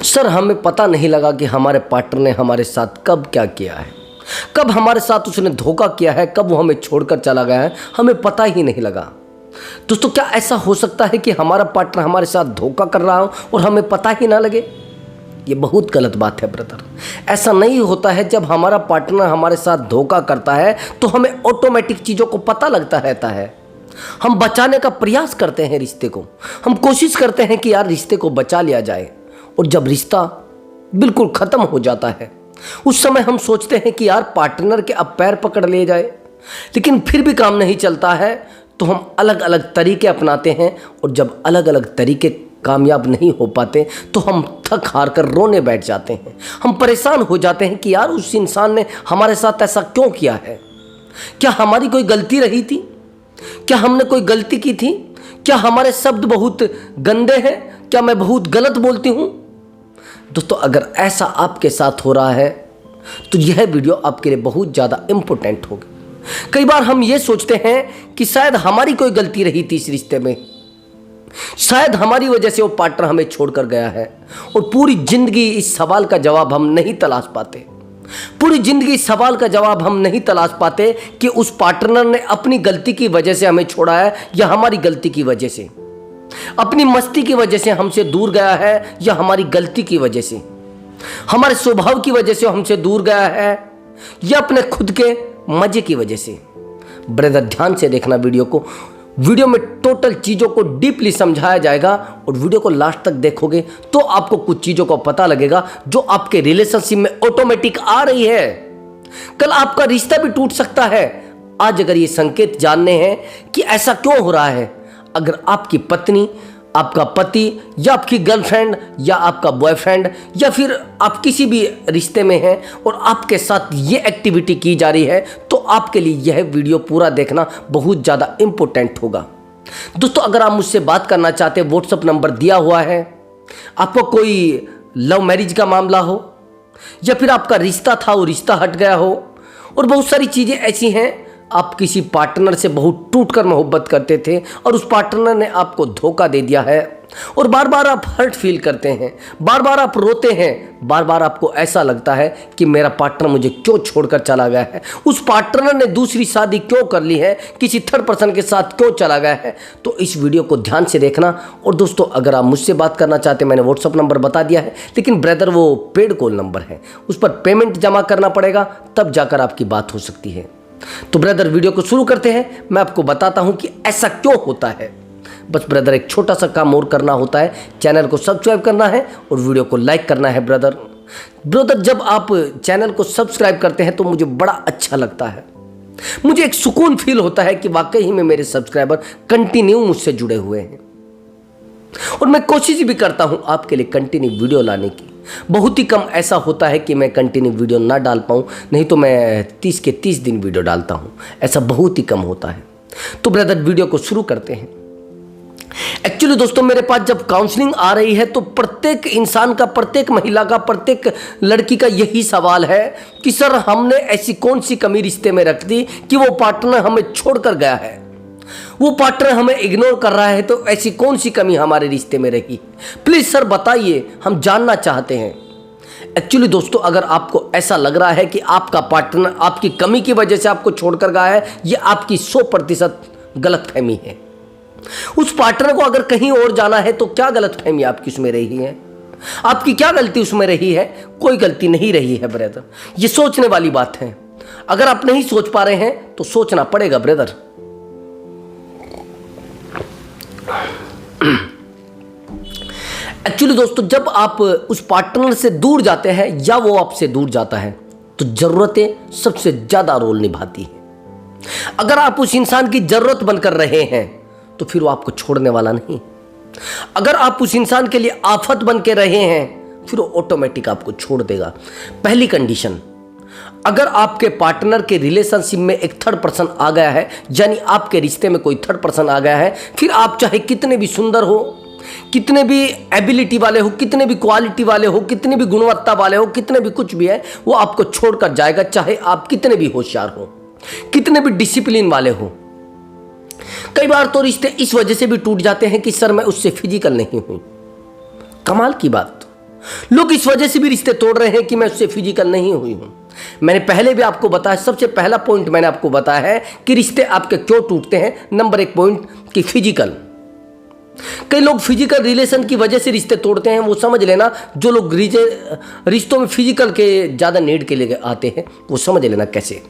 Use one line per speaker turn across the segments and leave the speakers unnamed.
Sir हमें पता नहीं लगा कि हमारे पार्टनर ने हमारे साथ कब क्या किया है, कब हमारे साथ उसने धोखा किया है, कब वो हमें छोड़कर चला गया है, हमें पता ही नहीं लगा। दोस्तों क्या ऐसा हो सकता है कि हमारा पार्टनर हमारे साथ धोखा कर रहा हो और हमें पता ही ना लगे? ये बहुत गलत बात है ब्रदर। ऐसा नहीं होता है। जब हमारा पार्टनर हमारे साथ धोखा करता है तो हमें ऑटोमेटिक चीज़ों को पता लगता रहता है। हम बचाने का प्रयास करते हैं रिश्ते को, हम कोशिश करते हैं कि यार रिश्ते को बचा लिया जाए, और जब रिश्ता बिल्कुल ख़त्म हो जाता है उस समय हम सोचते हैं कि यार पार्टनर के अब पैर पकड़ लिए जाए, लेकिन फिर भी काम नहीं चलता है तो हम अलग अलग तरीके अपनाते हैं, और जब अलग अलग तरीके कामयाब नहीं हो पाते तो हम थक हार कर रोने बैठ जाते हैं। हम परेशान हो जाते हैं कि यार उस इंसान ने हमारे साथ ऐसा क्यों किया है? क्या हमारी कोई गलती रही थी? क्या हमने कोई गलती की थी? क्या हमारे शब्द बहुत गंदे हैं? क्या मैं बहुत गलत बोलती हूँ? दोस्तों अगर ऐसा आपके साथ हो रहा है तो यह वीडियो आपके लिए बहुत ज़्यादा इम्पोर्टेंट होगी। कई बार हम ये सोचते हैं कि शायद हमारी कोई गलती रही थी इस रिश्ते में, शायद हमारी वजह से वो पार्टनर हमें छोड़कर गया है, और पूरी जिंदगी इस सवाल का जवाब हम नहीं तलाश पाते। पूरी जिंदगी इस सवाल का जवाब हम नहीं तलाश पाते कि उस पार्टनर ने अपनी गलती की वजह से हमें छोड़ा है या हमारी गलती की वजह से, अपनी मस्ती की वजह से हमसे दूर गया है या हमारी गलती की वजह से, हमारे स्वभाव की वजह से हमसे दूर गया है या अपने खुद के मजे की वजह से। ब्रदर ध्यान से देखना वीडियो को, वीडियो में टोटल चीज़ों को डीपली समझाया जाएगा, और वीडियो को लास्ट तक देखोगे तो आपको कुछ चीज़ों का पता लगेगा जो आपके रिलेशनशिप में ऑटोमेटिक आ रही है। कल आपका रिश्ता भी टूट सकता है। आज अगर ये संकेत जानने हैं कि ऐसा क्यों हो रहा है, अगर आपकी पत्नी, आपका पति या आपकी गर्लफ्रेंड या आपका बॉयफ्रेंड या फिर आप किसी भी रिश्ते में हैं और आपके साथ ये एक्टिविटी की जा रही है तो आपके लिए यह वीडियो पूरा देखना बहुत ज़्यादा इम्पोर्टेंट होगा। दोस्तों अगर आप मुझसे बात करना चाहते हैं, व्हाट्सएप नंबर दिया हुआ है। आपको कोई लव मैरिज का मामला हो या फिर आपका रिश्ता था वो रिश्ता हट गया हो, और बहुत सारी चीज़ें ऐसी हैं, आप किसी पार्टनर से बहुत टूटकर मोहब्बत करते थे और उस पार्टनर ने आपको धोखा दे दिया है, और बार बार आप हर्ट फील करते हैं, बार बार आप रोते हैं, बार बार आपको ऐसा लगता है कि मेरा पार्टनर मुझे क्यों छोड़कर चला गया है, उस पार्टनर ने दूसरी शादी क्यों कर ली है, किसी थर्ड पर्सन के साथ क्यों चला गया है। तो इस वीडियो को ध्यान से देखना। और दोस्तों अगर आप मुझसे बात करना चाहते हैं, मैंने व्हाट्सअप नंबर बता दिया है, लेकिन ब्रदर वो पेड कॉल नंबर है, उस पर पेमेंट जमा करना पड़ेगा, तब जाकर आपकी बात हो सकती है। तो ब्रदर वीडियो को शुरू करते हैं। मैं आपको बताता हूं कि ऐसा क्यों होता है। बस ब्रदर एक छोटा सा काम और करना होता है, चैनल को सब्सक्राइब करना है और वीडियो को लाइक करना है। ब्रदर जब आप चैनल को सब्सक्राइब करते हैं तो मुझे बड़ा अच्छा लगता है, मुझे एक सुकून फील होता है कि वाकई ही में मेरे सब्सक्राइबर कंटिन्यू मुझसे जुड़े हुए हैं, और मैं कोशिश भी करता हूं आपके लिए कंटिन्यू वीडियो लाने की। बहुत ही कम ऐसा होता है कि मैं कंटिन्यू वीडियो ना डाल पाऊँ, नहीं तो मैं 30 के 30 दिन वीडियो डालता हूँ, ऐसा बहुत ही कम होता है। तो ब्रदर वीडियो को शुरू करते हैं। एक्चुअली दोस्तों मेरे पास जब काउंसलिंग आ रही है तो प्रत्येक इंसान का, प्रत्येक महिला का, प्रत्येक लड़की का यही सवाल है कि सर हमने ऐसी कौन सी कमी रिश्ते में रख दी कि वो पार्टनर हमें छोड़कर गया है, वो पार्टनर हमें इग्नोर कर रहा है, तो ऐसी कौन सी कमी हमारे रिश्ते में रही? प्लीज़ सर बताइए, हम जानना चाहते हैं। एक्चुअली दोस्तों अगर आपको ऐसा लग रहा है कि आपका पार्टनर आपकी कमी की वजह से आपको छोड़कर गया है, ये आपकी 100% गलतफहमी है। उस पार्टनर को अगर कहीं और जाना है तो क्या गलतफहमी आपकी उसमें रही है? आपकी क्या गलती उसमें रही है? कोई गलती नहीं रही है ब्रदर, ये सोचने वाली बात है। अगर आप नहीं सोच पा रहे हैं तो सोचना पड़ेगा ब्रदर। एक्चुअली दोस्तों जब आप उस पार्टनर से दूर जाते हैं या वो आपसे दूर जाता है तो जरूरतें सबसे ज्यादा रोल निभाती है। अगर आप उस इंसान की जरूरत बनकर रहे हैं तो फिर वो आपको छोड़ने वाला नहीं। अगर आप उस इंसान के लिए आफत बन के रहे हैं फिर वो ऑटोमेटिक आपको छोड़ देगा। पहली कंडीशन, अगर आपके पार्टनर के रिलेशनशिप में एक थर्ड पर्सन आ गया है, यानी आपके रिश्ते में कोई थर्ड पर्सन आ गया है, फिर आप चाहे कितने भी सुंदर हो, कितने भी एबिलिटी वाले हो, कितने भी क्वालिटी वाले हो, कितने भी गुणवत्ता वाले हो, कितने भी कुछ भी है, वो आपको छोड़कर जाएगा, चाहे आप कितने भी होशियार हो, कितने भी डिसिप्लिन वाले हो। कई बार तो रिश्ते इस वजह से भी टूट जाते हैं कि सर मैं उससे फिजिकल नहीं हूं। कमाल की बात, लोग इस वजह से भी रिश्ते तोड़ रहे हैं कि मैं उससे फिजिकल नहीं हुई हूं। मैंने पहले भी आपको बताया, सबसे पहला पॉइंट मैंने आपको बताया है कि रिश्ते आपके क्यों टूटते हैं। नंबर 1 पॉइंट कि फिजिकल। कई लोग फिजिकल रिलेशन की वजह से रिश्ते तोड़ते हैं। वो समझ लेना, जो लोग रिश्तों में फिजिकल के ज़्यादा नीड के लिए आते हैं, वो समझ लेना कैसे।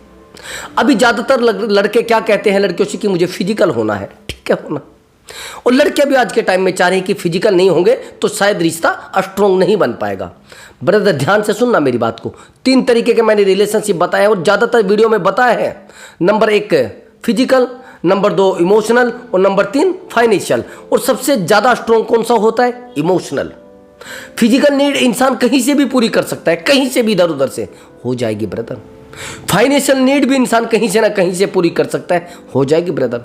अभी ज़्यादातर लड़के क्या कहते हैं लड़कियों से कि मुझे फिजिकल होना है। ठीक है, होना। और लड़कियां भी आज के टाइम में चाह रही हैं कि फिजिकल नहीं होंगे तो शायद रिश्ता स्ट्रॉन्ग नहीं बन पाएगा। ब्रदर ध्यान से सुनना मेरी बात को। 3 तरीके के मैंने रिलेशनशिप बताए और ज़्यादातर वीडियो में बताया है। नंबर 1 फिजिकल, नंबर 2 इमोशनल और नंबर 3 फाइनेंशियल। और सबसे ज़्यादा स्ट्रॉन्ग कौन सा होता है? इमोशनल। फिजिकल नीड इंसान कहीं से भी पूरी कर सकता है, कहीं से भी, इधर उधर से हो जाएगी ब्रदर। फाइनेंशियल नीड भी इंसान कहीं से ना कहीं से पूरी कर सकता है, हो जाएगी ब्रदर।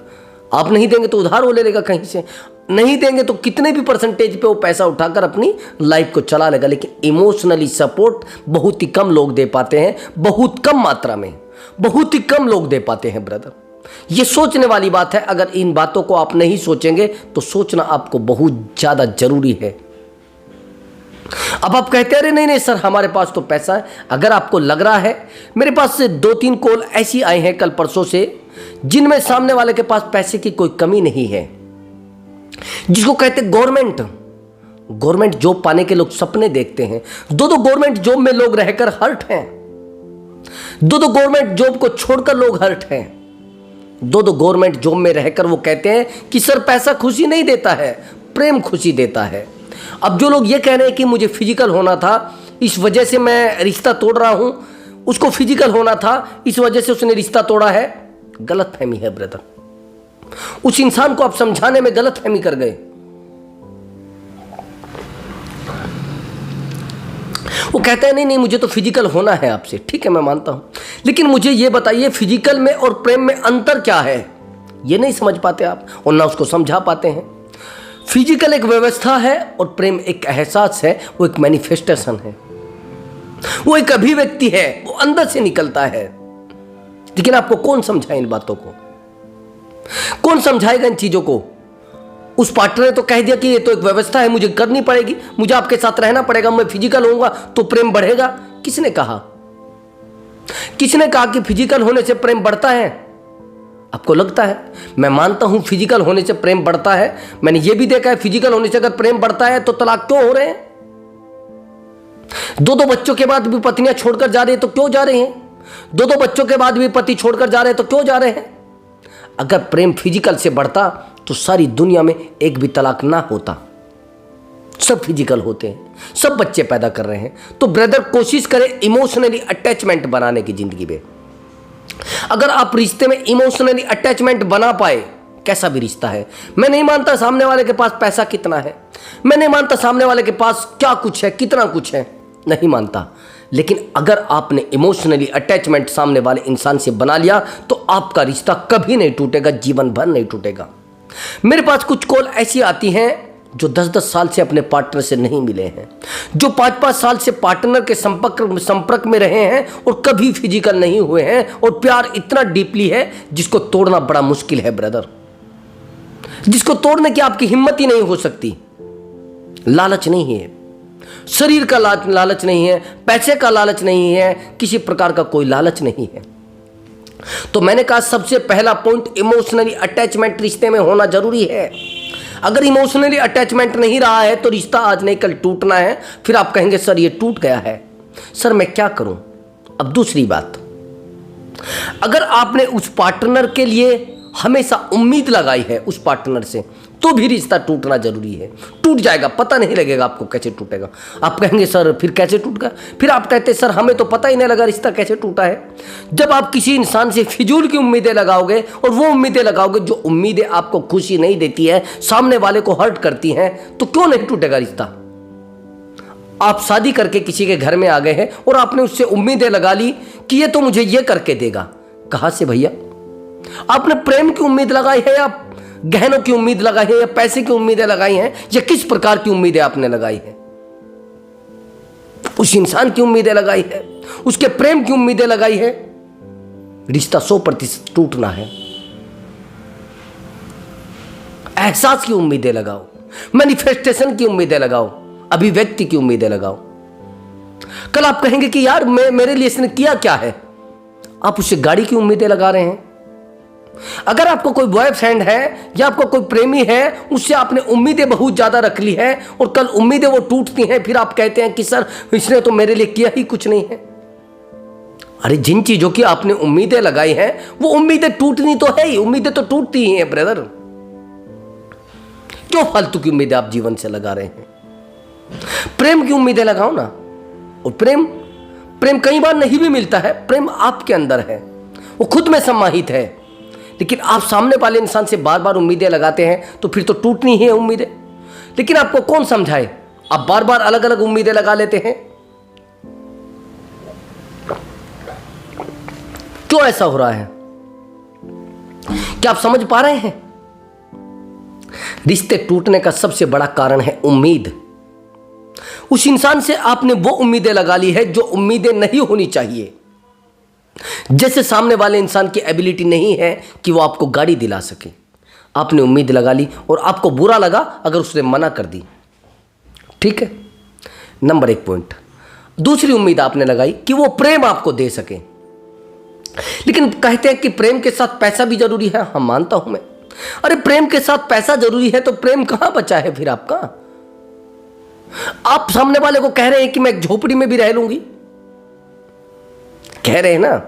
आप नहीं देंगे तो उधार वो ले लेगा, कहीं से नहीं देंगे तो कितने भी परसेंटेज पे वो पैसा उठाकर अपनी लाइफ को चला लेगा। लेकिन इमोशनली सपोर्ट बहुत ही कम लोग दे पाते हैं, बहुत कम मात्रा में, बहुत ही कम लोग दे पाते हैं ब्रदर। ये सोचने वाली बात है। अगर इन बातों को आप नहीं सोचेंगे तो सोचना आपको बहुत ज़्यादा जरूरी है। अब आप कहते हैं अरे नहीं नहीं सर हमारे पास तो पैसा है। अगर आपको लग रहा है, मेरे पास से 2-3 कॉल ऐसी आई हैं कल परसों से जिनमें सामने वाले के पास पैसे की कोई कमी नहीं है, जिसको कहते गवर्नमेंट जॉब पाने के लोग सपने देखते हैं। 2 गवर्नमेंट जॉब में लोग रहकर हर्ट हैं, 2 गवर्नमेंट जॉब को छोड़कर लोग हर्ट हैं। 2 गवर्नमेंट जॉब में रहकर वो कहते हैं कि सर पैसा खुशी नहीं देता है, प्रेम खुशी देता है। अब जो लोग ये कह रहे हैं कि मुझे फिजिकल होना था इस वजह से मैं रिश्ता तोड़ रहा हूं, उसको फिजिकल होना था इस वजह से उसने रिश्ता तोड़ा है, गलतफहमी है ब्रदर। उस इंसान को आप समझाने में गलतफहमी कर गए। वो कहता है नहीं नहीं मुझे तो फिजिकल होना है आपसे। ठीक है, मैं मानता हूं, लेकिन मुझे ये बताइए फिजिकल में और प्रेम में अंतर क्या है? ये नहीं समझ पाते आप और ना उसको समझा पाते हैं। फिजिकल एक व्यवस्था है और प्रेम एक एहसास है, वो एक मैनिफेस्टेशन है, वो एक अभिव्यक्ति है, वो अंदर से निकलता है। लेकिन आपको कौन समझाए इन बातों को? कौन समझाएगा इन चीजों को? उस पार्टनर ने तो कह दिया कि ये तो एक व्यवस्था है, मुझे करनी पड़ेगी, मुझे आपके साथ रहना पड़ेगा, मैं फिजिकल होऊंगा तो प्रेम बढ़ेगा। किसने कहा? किसने कहा कि फिजिकल होने से प्रेम बढ़ता है? आपको लगता है? मैं मानता हूं फिजिकल होने से प्रेम बढ़ता है। मैंने ये भी देखा है फिजिकल होने से अगर प्रेम बढ़ता है तो तलाक क्यों हो रहे हैं? 2 बच्चों के बाद भी पत्नियां छोड़कर जा रही है तो क्यों जा रही हैं? 2 बच्चों के बाद भी पति छोड़कर जा रहे हैं तो क्यों जा रहे हैं? अगर प्रेम फिजिकल से बढ़ता तो सारी दुनिया में एक भी तलाक ना होता। सब फिजिकल होते हैं, सब बच्चे पैदा कर रहे हैं। तो ब्रदर कोशिश करें इमोशनली अटैचमेंट बनाने की जिंदगी में। अगर आप रिश्ते में इमोशनली अटैचमेंट बना पाए, कैसा भी रिश्ता है, मैं नहीं मानता सामने वाले के पास पैसा कितना है, मैं नहीं मानता सामने वाले के पास क्या कुछ है, कितना कुछ है, नहीं मानता। लेकिन अगर आपने इमोशनली अटैचमेंट सामने वाले इंसान से बना लिया तो आपका रिश्ता कभी नहीं टूटेगा, जीवन भर नहीं टूटेगा। मेरे पास कुछ कॉल ऐसी आती हैं जो 10-10 साल से अपने पार्टनर से नहीं मिले हैं, जो 5-5 साल से पार्टनर के संपर्क में रहे हैं और कभी फिजिकल नहीं हुए हैं, और प्यार इतना डीपली है जिसको तोड़ना बड़ा मुश्किल है ब्रदर, जिसको तोड़ने की आपकी हिम्मत ही नहीं हो सकती। लालच नहीं है, शरीर का लालच नहीं है, पैसे का लालच नहीं है, किसी प्रकार का कोई लालच नहीं है। तो मैंने कहा सबसे पहला पॉइंट इमोशनली अटैचमेंट रिश्ते में होना जरूरी है। अगर इमोशनली अटैचमेंट नहीं रहा है तो रिश्ता आज नहीं कल टूटना है। फिर आप कहेंगे सर ये टूट गया है, सर मैं क्या करूं? अब दूसरी बात, अगर आपने उस पार्टनर के लिए हमेशा उम्मीद लगाई है उस पार्टनर से, तो भी रिश्ता टूटना जरूरी है। टूट जाएगा, पता नहीं लगेगा आपको कैसे टूटेगा। आप कहेंगे सर फिर कैसे टूट गया? फिर आप कहते सर हमें तो पता ही नहीं लगा रिश्ता कैसे टूटा है। जब आप किसी इंसान से फिजूल की उम्मीदें लगाओगे और वो उम्मीदें लगाओगे जो उम्मीदें आपको खुशी नहीं देती है, सामने वाले को हर्ट करती हैं, तो क्यों नहीं टूटेगा रिश्ता? आप शादी करके किसी के घर में आ गए हैं और आपने उससे उम्मीदें लगा ली कि ये तो मुझे ये करके देगा। कहां से भैया? आपने प्रेम की उम्मीद लगाई है या गहनों की उम्मीद लगाई है या पैसे की उम्मीदें लगाई हैं, या किस प्रकार की उम्मीदें आपने लगाई है? उस इंसान की उम्मीदें लगाई है, उसके प्रेम की उम्मीदें लगाई है। रिश्ता 100% टूटना है। एहसास की उम्मीदें लगाओ, मैनिफेस्टेशन की उम्मीदें लगाओ, अभिव्यक्ति की उम्मीदें लगाओ। कल आप कहेंगे कि यार मेरे लिए इसने किया क्या है, आप उससे गाड़ी की उम्मीदें लगा रहे हैं। अगर आपको कोई बॉयफ्रेंड है या आपको कोई प्रेमी है, उससे आपने उम्मीदें बहुत ज्यादा रख ली है और कल उम्मीदें वो टूटती हैं, फिर आप कहते हैं कि सर इसने तो मेरे लिए किया ही कुछ नहीं है। अरे जिन चीजों की आपने उम्मीदें लगाई हैं वो उम्मीदें टूटनी तो है ही, उम्मीदें तो टूटती ही हैं ब्रदर। क्यों फालतू की उम्मीदें आप जीवन से लगा रहे हैं? प्रेम की उम्मीदें लगाओ ना। और प्रेम कई बार नहीं भी मिलता है। प्रेम आपके अंदर है, वो खुद में समाहित है, लेकिन आप सामने वाले इंसान से बार बार उम्मीदें लगाते हैं तो फिर तो टूटनी ही है उम्मीदें। लेकिन आपको कौन समझाए, आप बार बार अलग अलग उम्मीदें लगा लेते हैं। क्यों ऐसा हो रहा है? क्या आप समझ पा रहे हैं? रिश्ते टूटने का सबसे बड़ा कारण है उम्मीद। उस इंसान से आपने वो उम्मीदें लगा ली है जो उम्मीदें नहीं होनी चाहिए। जैसे सामने वाले इंसान की एबिलिटी नहीं है कि वो आपको गाड़ी दिला सके, आपने उम्मीद लगा ली और आपको बुरा लगा अगर उसने मना कर दी। ठीक है, नंबर 1 पॉइंट। दूसरी उम्मीद आपने लगाई कि वो प्रेम आपको दे सके। लेकिन कहते हैं कि प्रेम के साथ पैसा भी जरूरी है। हाँ, मानता हूं मैं। अरे प्रेम के साथ पैसा जरूरी है तो प्रेम कहां बचा है फिर आपका? आप सामने वाले को कह रहे हैं कि मैं एक झोपड़ी में भी रह लूंगी, कह रहे हैं ना।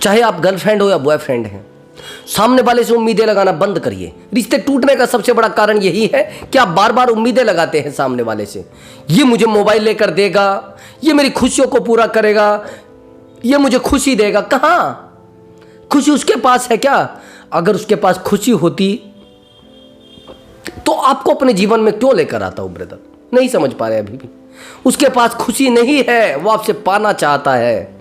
चाहे आप गर्लफ्रेंड हो या बॉयफ्रेंड हैं, सामने वाले से उम्मीदें लगाना बंद करिए। रिश्ते टूटने का सबसे बड़ा कारण यही है कि आप बार बार उम्मीदें लगाते हैं सामने वाले से। ये मुझे मोबाइल लेकर देगा, ये मेरी खुशियों को पूरा करेगा, ये मुझे खुशी देगा। कहां खुशी उसके पास है क्या? अगर उसके पास खुशी होती तो आपको अपने जीवन में क्यों लेकर आता हूं ब्रदर? नहीं समझ पा रहे अभी भी। उसके पास खुशी नहीं है, वो आपसे पाना चाहता है,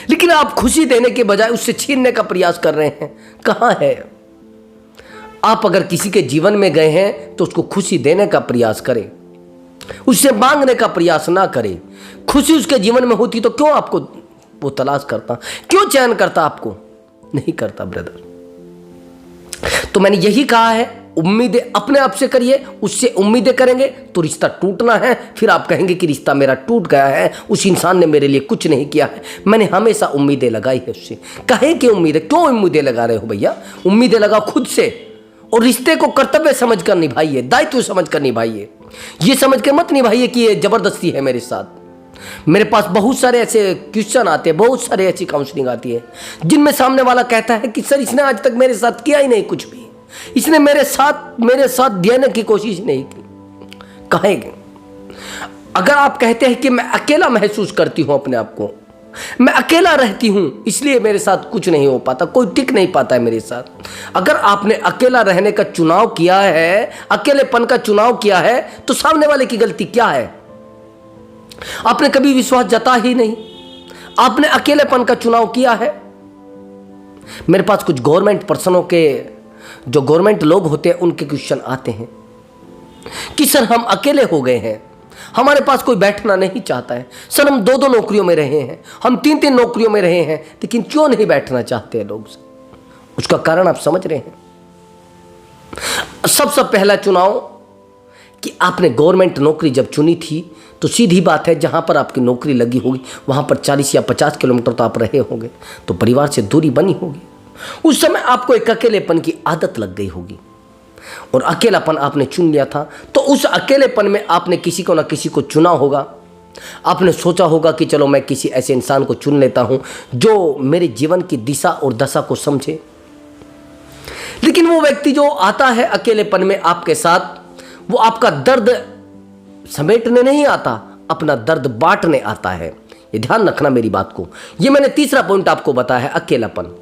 लेकिन आप खुशी देने के बजाय उससे छीनने का प्रयास कर रहे हैं। कहां है? आप अगर किसी के जीवन में गए हैं तो उसको खुशी देने का प्रयास करें, उससे मांगने का प्रयास ना करें। खुशी उसके जीवन में होती तो क्यों आपको वो तलाश करता, क्यों चयन करता? आपको नहीं करता ब्रदर। तो मैंने यही कहा है, उम्मीदें अपने आप से करिए। उससे उम्मीदें करेंगे तो रिश्ता टूटना है, फिर आप कहेंगे कि रिश्ता मेरा टूट गया है, उस इंसान ने मेरे लिए कुछ नहीं किया है, मैंने हमेशा उम्मीदें लगाई है उससे। कहे कि उम्मीदें क्यों उम्मीदें लगा रहे हो भैया? उम्मीदें लगाओ खुद से और रिश्ते को कर्तव्य समझकर निभाइए, दायित्व समझकर निभाइए। ये समझ के मत निभाइए कि ये जबरदस्ती है मेरे साथ। मेरे पास बहुत सारे ऐसे क्वेश्चन आते हैं, बहुत सारे ऐसी काउंसलिंग आती है जिनमें सामने वाला कहता है कि सर इसने आज तक मेरे साथ किया ही नहीं कुछ भी, इसने मेरे साथ देने की कोशिश नहीं की। कहेंगे अगर आप कहते हैं कि मैं अकेला महसूस करती हूं अपने आप को, मैं अकेला रहती हूं इसलिए मेरे साथ कुछ नहीं हो पाता, कोई टिक नहीं पाता है मेरे साथ। अगर आपने अकेला रहने का चुनाव किया है, अकेलेपन का चुनाव किया है, तो सामने वाले की गलती क्या है? आपने कभी विश्वास जता ही नहीं, आपने अकेलेपन का चुनाव किया है। मेरे पास कुछ गवर्नमेंट पर्सनों के, जो गवर्नमेंट लोग होते हैं, उनके क्वेश्चन आते हैं कि सर हम अकेले हो गए हैं, हमारे पास कोई बैठना नहीं चाहता है। सर हम 2-2 नौकरियों में रहे हैं, हम 3-3 नौकरियों में रहे हैं, लेकिन क्यों नहीं बैठना चाहते हैं लोग? उसका कारण आप समझ रहे हैं? सबसे पहला चुनाव कि आपने गवर्नमेंट नौकरी जब चुनी थी तो सीधी बात है, जहां पर आपकी नौकरी लगी होगी वहां पर 40 या 50 किलोमीटर तो आप रहे होंगे, तो परिवार से दूरी बनी होगी। उस समय आपको एक अकेलेपन की आदत लग गई होगी और अकेलापन आपने चुन लिया था। तो उस अकेलेपन में आपने किसी को ना किसी को चुना होगा। आपने सोचा होगा कि चलो मैं किसी ऐसे इंसान को चुन लेता हूं जो मेरे जीवन की दिशा और दशा को समझे। लेकिन वो व्यक्ति जो आता है अकेलेपन में आपके साथ, वो आपका दर्द समेटने नहीं आता, अपना दर्द बांटने आता है। ये ध्यान रखना मेरी बात को। ये मैंने तीसरा पॉइंट आपको बताया है, अकेलापन।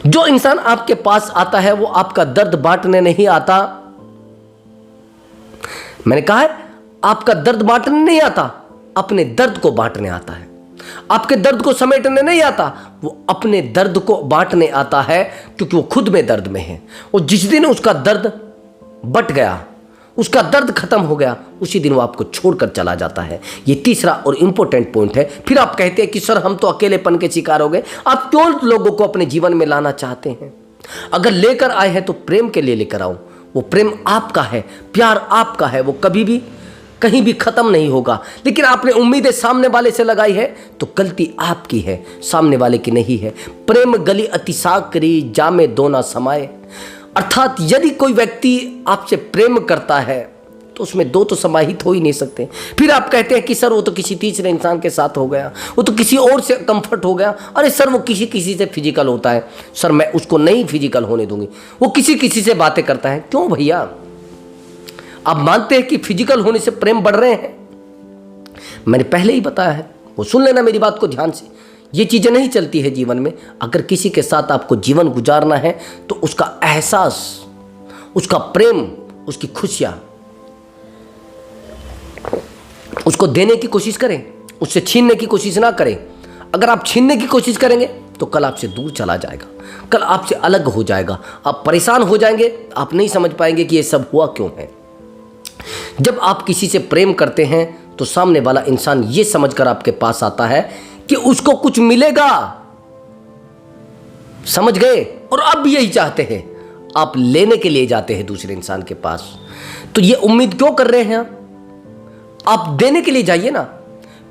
जो इंसान आपके पास आता है वो आपका दर्द बांटने नहीं आता। मैंने कहा है आपका दर्द बांटने नहीं आता, अपने दर्द को बांटने आता है। आपके दर्द को समेटने नहीं आता, वो अपने दर्द को बांटने आता है, क्योंकि वो खुद में दर्द में है। और जिस दिन उसका दर्द बट गया, उसका दर्द खत्म हो गया, उसी दिन वो आपको छोड़कर चला जाता है। ये तीसरा और इंपॉर्टेंट पॉइंट है। फिर आप कहते हैं कि सर हम तो अकेलेपन के शिकार हो गए। आप क्यों लोगों को अपने जीवन में लाना चाहते हैं? अगर लेकर आए हैं तो प्रेम के लिए लेकर आओ, वो प्रेम आपका है, प्यार आपका है, वो कभी भी कहीं भी खत्म नहीं होगा। लेकिन आपने उम्मीदें सामने वाले से लगाई है तो गलती आपकी है, सामने वाले की नहीं है। प्रेम गली अतिशाग करी, जामे दो ना समाये। अर्थात यदि कोई व्यक्ति आपसे प्रेम करता है तो उसमें दो तो समाहित हो ही नहीं सकते। फिर आप कहते हैं कि सर वो तो किसी तीसरे इंसान के साथ हो गया, वो तो किसी और से कंफर्ट हो गया। अरे सर वो किसी किसी से फिजिकल होता है। सर मैं उसको नहीं फिजिकल होने दूंगी, वो किसी किसी से बातें करता है। क्यों भैया, आप मानते हैं कि फिजिकल होने से प्रेम बढ़ रहे हैं? मैंने पहले ही बताया है, वो सुन लेना मेरी बात को ध्यान से। ये चीज़ें नहीं चलती है जीवन में। अगर किसी के साथ आपको जीवन गुजारना है तो उसका एहसास, उसका प्रेम, उसकी खुशियाँ उसको देने की कोशिश करें, उससे छीनने की कोशिश ना करें। अगर आप छीनने की कोशिश करेंगे तो कल आपसे दूर चला जाएगा, कल आपसे अलग हो जाएगा, आप परेशान हो जाएंगे, आप नहीं समझ पाएंगे कि ये सब हुआ क्यों है। जब आप किसी से प्रेम करते हैं तो सामने वाला इंसान ये समझकर आपके पास आता है कि उसको कुछ मिलेगा, समझ गए? और आप भी यही चाहते हैं, आप लेने के लिए जाते हैं दूसरे इंसान के पास। तो ये उम्मीद क्यों कर रहे हैं? आप देने के लिए जाइए ना।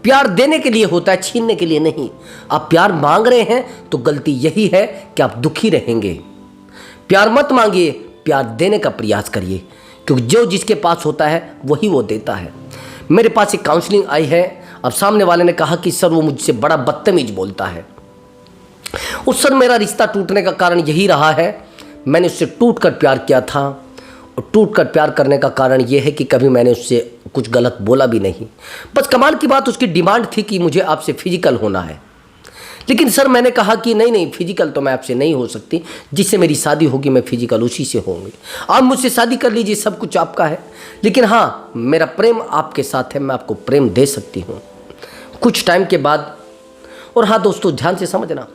प्यार देने के लिए होता है, छीनने के लिए नहीं। आप प्यार मांग रहे हैं तो गलती यही है कि आप दुखी रहेंगे। प्यार मत मांगिए, प्यार देने का प्रयास करिए, क्योंकि जो जिसके पास होता है वही वो देता है। मेरे पास एक काउंसलिंग आई है, अब सामने वाले ने कहा कि सर वो मुझसे बड़ा बदतमीज बोलता है। और सर मेरा रिश्ता टूटने का कारण यही रहा है, मैंने उससे टूट कर प्यार किया था, और टूट कर प्यार करने का कारण यह है कि कभी मैंने उससे कुछ गलत बोला भी नहीं। बस कमाल की बात, उसकी डिमांड थी कि मुझे आपसे फिजिकल होना है। लेकिन सर मैंने कहा कि नहीं, फिजिकल तो मैं आपसे नहीं हो सकती, जिससे मेरी शादी होगी मैं फिजिकल उसी से होंगी। आप मुझसे शादी कर लीजिए, सब कुछ आपका है, लेकिन हाँ मेरा प्रेम आपके साथ है, मैं आपको प्रेम दे सकती हूँ कुछ टाइम के बाद। और हाँ दोस्तों, ध्यान से समझना,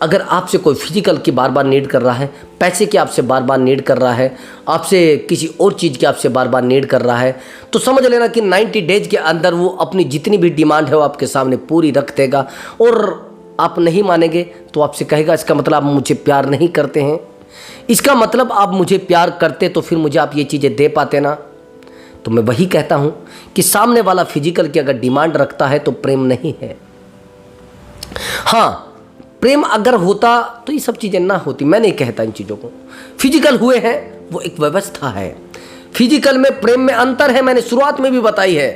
अगर आपसे कोई फिजिकल की बार बार नीड कर रहा है, पैसे की आपसे बार बार नीड कर रहा है, आपसे किसी और चीज़ की आपसे बार बार नीड कर रहा है, तो समझ लेना कि 90 डेज के अंदर वो अपनी जितनी भी डिमांड है वो आपके सामने पूरी रख देगा। और आप नहीं मानेंगे तो आपसे कहेगा इसका मतलब आप मुझे प्यार नहीं करते हैं, इसका मतलब आप मुझे प्यार करते तो फिर मुझे आप ये चीज़ें दे पाते ना। तो मैं वही कहता हूँ कि सामने वाला फिजिकल की अगर डिमांड रखता है तो प्रेम नहीं है। हाँ, प्रेम अगर होता तो ये सब चीज़ें ना होती। मैं नहीं कहता इन चीज़ों को। फिजिकल हुए हैं वो एक व्यवस्था है, फिजिकल में प्रेम में अंतर है, मैंने शुरुआत में भी बताई है।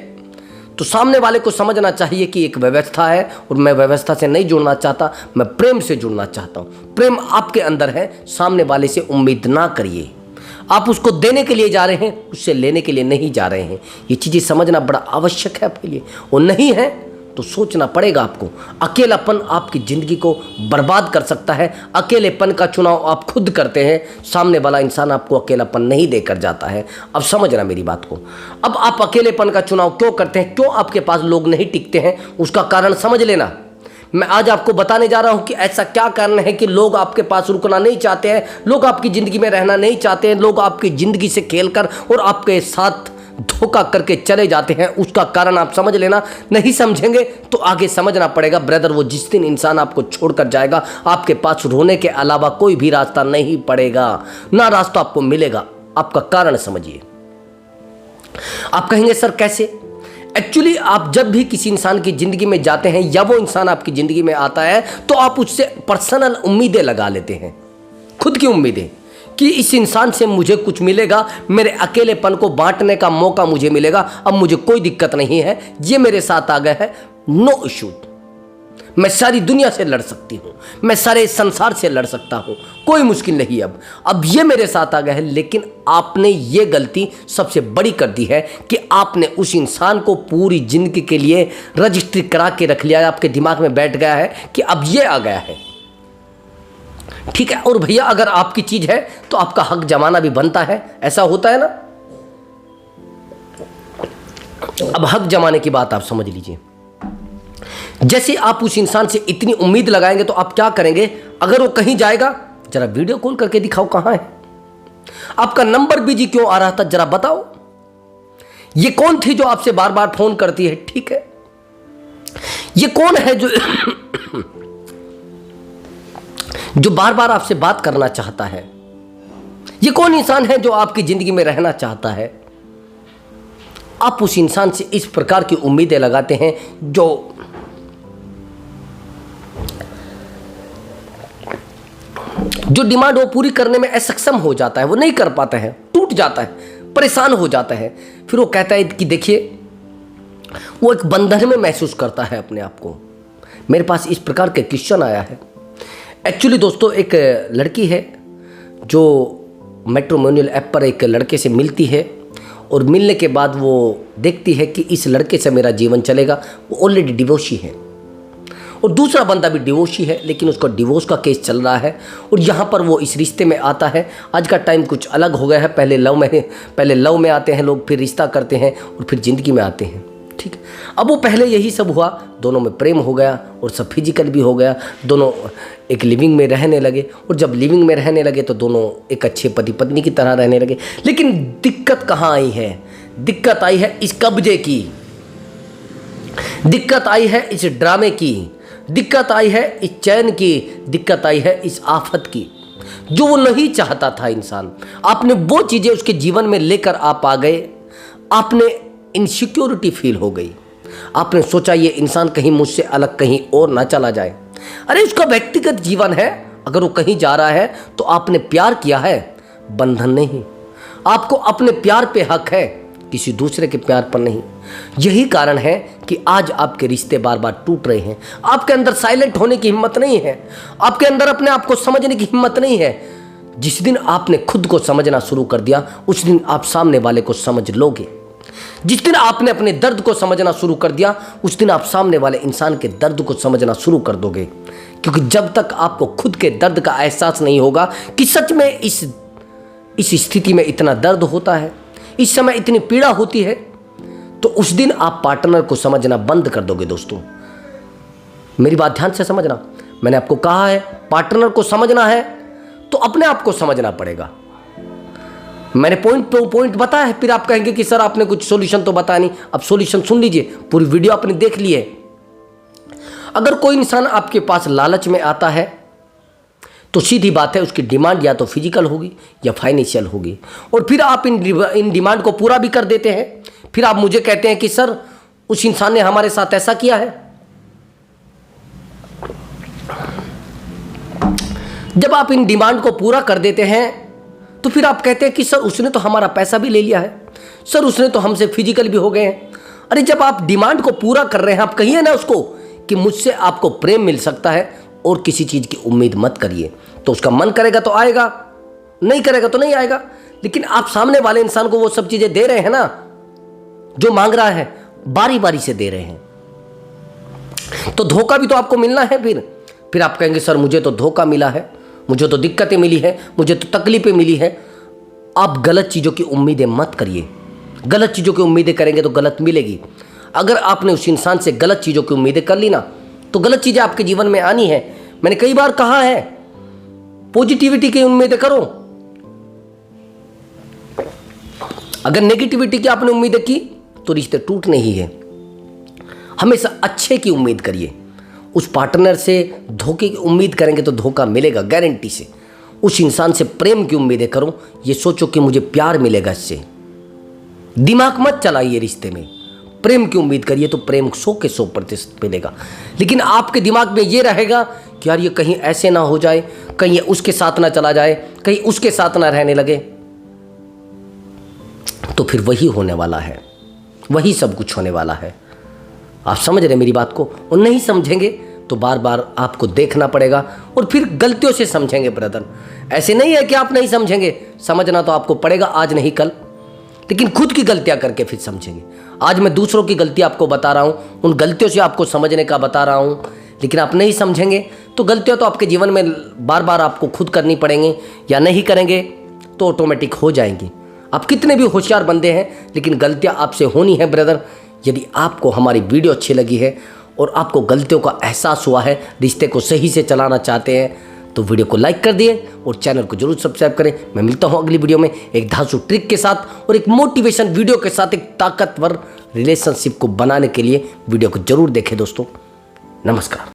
तो सामने वाले को समझना चाहिए कि एक व्यवस्था है और मैं व्यवस्था से नहीं जुड़ना चाहता, मैं प्रेम से जुड़ना चाहता हूँ। प्रेम आपके अंदर है, सामने वाले से उम्मीद ना करिए। आप उसको देने के लिए जा रहे हैं, उससे लेने के लिए नहीं जा रहे हैं। ये चीज़ें समझना बड़ा आवश्यक है आपके लिए। वो नहीं है तो सोचना पड़ेगा आपको। अकेलापन आपकी ज़िंदगी को बर्बाद कर सकता है। अकेलेपन का चुनाव आप खुद करते हैं, सामने वाला इंसान आपको अकेलापन नहीं देकर जाता है। अब समझना मेरी बात को। अब आप अकेलेपन का चुनाव क्यों करते हैं, क्यों आपके पास लोग नहीं टिकते हैं, उसका कारण समझ लेना। मैं आज आपको बताने जा रहा हूं कि ऐसा क्या कारण है कि लोग आपके पास रुकना नहीं चाहते हैं, लोग आपकी ज़िंदगी में रहना नहीं चाहते हैं, लोग आपकी ज़िंदगी से खेलकर और आपके साथ धोखा करके चले जाते हैं। उसका कारण आप समझ लेना। नहीं समझेंगे तो आगे समझना पड़ेगा ब्रदर। वो जिस दिन इंसान आपको छोड़कर जाएगा, आपके पास रोने के अलावा कोई भी रास्ता नहीं पड़ेगा, ना रास्ता आपको मिलेगा। आपका कारण समझिए। आप कहेंगे सर कैसे? एक्चुअली आप जब भी किसी इंसान की ज़िंदगी में जाते हैं या वो इंसान आपकी ज़िंदगी में आता है तो आप उससे पर्सनल उम्मीदें लगा लेते हैं, खुद की उम्मीदें कि इस इंसान से मुझे कुछ मिलेगा, मेरे अकेलेपन को बांटने का मौका मुझे मिलेगा, अब मुझे कोई दिक्कत नहीं है, ये मेरे साथ आ गया है, नो इशू, मैं सारी दुनिया से लड़ सकती हूँ, मैं सारे संसार से लड़ सकता हूँ, कोई मुश्किल नहीं। अब ये मेरे साथ आ गया है। लेकिन आपने ये गलती सबसे बड़ी कर दी है कि आपने उस इंसान को पूरी जिंदगी के लिए रजिस्ट्री करा के रख लिया है, आपके दिमाग में बैठ गया है कि अब ये आ गया है, ठीक है। और भैया अगर आपकी चीज है तो आपका हक जमाना भी बनता है, ऐसा होता है ना। अब हक जमाने की बात आप समझ लीजिए। जैसे आप उस इंसान से इतनी उम्मीद लगाएंगे तो आप क्या करेंगे? अगर वो कहीं जाएगा, जरा वीडियो कॉल करके दिखाओ कहां है, आपका नंबर बिजी क्यों आ रहा था, जरा बताओ। ये कौन थी जो आपसे बार बार फोन करती है, ठीक है। ये कौन है जो बार बार आपसे बात करना चाहता है। ये कौन इंसान है जो आपकी जिंदगी में रहना चाहता है? आप उस इंसान से इस प्रकार की उम्मीदें लगाते हैं जो डिमांड वो पूरी करने में असक्षम हो जाता है, वो नहीं कर पाता है, टूट जाता है, परेशान हो जाता है। फिर वो कहता है कि देखिए, वो एक बंधन में महसूस करता है अपने आप को। मेरे पास इस प्रकार के क्वेश्चन आया है। एक्चुअली दोस्तों, एक लड़की है जो मैट्रिमोनियल ऐप पर एक लड़के से मिलती है और मिलने के बाद वो देखती है कि इस लड़के से मेरा जीवन चलेगा। वो ऑलरेडी डिवोर्सी है और दूसरा बंदा भी डिवोर्सी है, लेकिन उसका डिवोर्स का केस चल रहा है और यहाँ पर वो इस रिश्ते में आता है। आज का टाइम कुछ अलग हो गया है। पहले लव में आते हैं लोग, फिर रिश्ता करते हैं और फिर ज़िंदगी में आते हैं। ठीक, अब वो पहले यही सब हुआ, दोनों में प्रेम हो गया और सब फिजिकल भी हो गया। दोनों एक लिविंग में रहने लगे और जब लिविंग में रहने लगे तो दोनों एक अच्छे पति पत्नी की तरह रहने लगे। लेकिन दिक्कत कहाँ आई है? दिक्कत आई है इस कब्जे की, दिक्कत आई है इस ड्रामे की, दिक्कत आई है इस चैन की, दिक्कत आई है इस आफत की, जो वो नहीं चाहता था इंसान। आपने वो चीज़ें उसके जीवन में लेकर आप आ गए। आपने इनसिक्योरिटी फील हो गई। आपने सोचा ये इंसान कहीं मुझसे अलग कहीं और ना चला जाए। अरे उसका व्यक्तिगत जीवन है, अगर वो कहीं जा रहा है तो आपने प्यार किया है, बंधन नहीं। आपको अपने प्यार पे हक है, किसी दूसरे के प्यार पर नहीं। यही कारण है कि आज आपके रिश्ते बार बार टूट रहे हैं। आपके अंदर साइलेंट होने की हिम्मत नहीं है, आपके अंदर अपने आप को समझने की हिम्मत नहीं है। जिस दिन आपने खुद को समझना शुरू कर दिया, उस दिन आप सामने वाले को समझ लोगे। जिस दिन आपने अपने दर्द को समझना शुरू कर दिया, उस दिन आप सामने वाले इंसान के दर्द को समझना शुरू कर दोगे। क्योंकि जब तक आपको खुद के दर्द का एहसास नहीं होगा कि सच में इस स्थिति में इतना दर्द होता है, इस समय इतनी पीड़ा होती है, तो उस दिन आप पार्टनर को समझना बंद कर दोगे। दोस्तों, मेरी बात ध्यान से समझना। मैंने आपको कहा है, पार्टनर को समझना है तो अपने आप को समझना पड़ेगा। मैंने पॉइंट बताया है, फिर आप कहेंगे कि सर आपने कुछ सॉल्यूशन तो बताया नहीं। अब सॉल्यूशन सुन लीजिए, पूरी वीडियो आपने देख ली है। अगर कोई इंसान आपके पास लालच में आता है तो सीधी बात है, उसकी डिमांड या तो फिजिकल होगी या फाइनेंशियल होगी, और फिर आप इन डिमांड को पूरा भी कर देते हैं। फिर आप मुझे कहते हैं कि सर उस इंसान ने हमारे साथ ऐसा किया है। जब आप इन डिमांड को पूरा कर देते हैं तो फिर आप कहते हैं कि सर उसने तो हमारा पैसा भी ले लिया है, सर उसने तो हमसे फिजिकल भी हो गए हैं। अरे जब आप डिमांड को पूरा कर रहे हैं, आप कहिए ना उसको कि मुझसे आपको प्रेम मिल सकता है और किसी चीज़ की उम्मीद मत करिए। तो उसका मन करेगा तो आएगा, नहीं करेगा तो नहीं आएगा। लेकिन आप सामने वाले इंसान को वो सब चीज़ें दे रहे हैं ना, जो मांग रहा है, बारी बारी से दे रहे हैं, तो धोखा भी तो आपको मिलना है। फिर आप कहेंगे सर मुझे तो धोखा मिला है, मुझे तो दिक्कतें मिली है, मुझे तो तकलीफें मिली है। आप गलत चीज़ों की उम्मीदें मत करिए। गलत चीज़ों की उम्मीदें करेंगे तो गलत मिलेगी। अगर आपने उस इंसान से गलत चीज़ों की उम्मीदें कर ली ना, तो गलत चीज़ें आपके जीवन में आनी है। मैंने कई बार कहा है, पॉजिटिविटी की उम्मीदें करो। अगर नेगेटिविटी की आपने उम्मीदें की तो रिश्ते टूटने ही है। हमेशा अच्छे की उम्मीद करिए। उस पार्टनर से धोखे की उम्मीद करेंगे तो धोखा मिलेगा गारंटी से। उस इंसान से प्रेम की उम्मीदें करो, ये सोचो कि मुझे प्यार मिलेगा इससे। दिमाग मत चलाइए रिश्ते में, प्रेम की उम्मीद करिए तो प्रेम 100 के 100% मिलेगा। लेकिन आपके दिमाग में ये रहेगा कि यार ये कहीं ऐसे ना हो जाए, कहीं ये उसके साथ ना चला जाए, कहीं उसके साथ ना रहने लगे, तो फिर वही होने वाला है, वही सब कुछ होने वाला है। आप समझ रहे मेरी बात को? और नहीं समझेंगे तो बार बार आपको देखना पड़ेगा और फिर गलतियों से समझेंगे। ब्रदर, ऐसे नहीं है कि आप नहीं समझेंगे, समझना तो आपको पड़ेगा, आज नहीं कल, लेकिन खुद की गलतियां करके फिर समझेंगे। आज मैं दूसरों की गलती आपको बता रहा हूं, उन गलतियों से आपको समझने का बता रहा हूं, लेकिन आप नहीं समझेंगे तो गलतियां तो आपके जीवन में बार बार आपको खुद करनी पड़ेंगी, या नहीं करेंगे तो ऑटोमेटिक हो जाएंगी। आप कितने भी होशियार बंदे हैं, लेकिन गलतियां आपसे होनी है। ब्रदर, यदि आपको हमारी वीडियो अच्छी लगी है और आपको गलतियों का एहसास हुआ है, रिश्ते को सही से चलाना चाहते हैं, तो वीडियो को लाइक कर दिए और चैनल को जरूर सब्सक्राइब करें। मैं मिलता हूं अगली वीडियो में एक धांसू ट्रिक के साथ और एक मोटिवेशन वीडियो के साथ, एक ताकतवर रिलेशनशिप को बनाने के लिए। वीडियो को जरूर देखें दोस्तों। नमस्कार।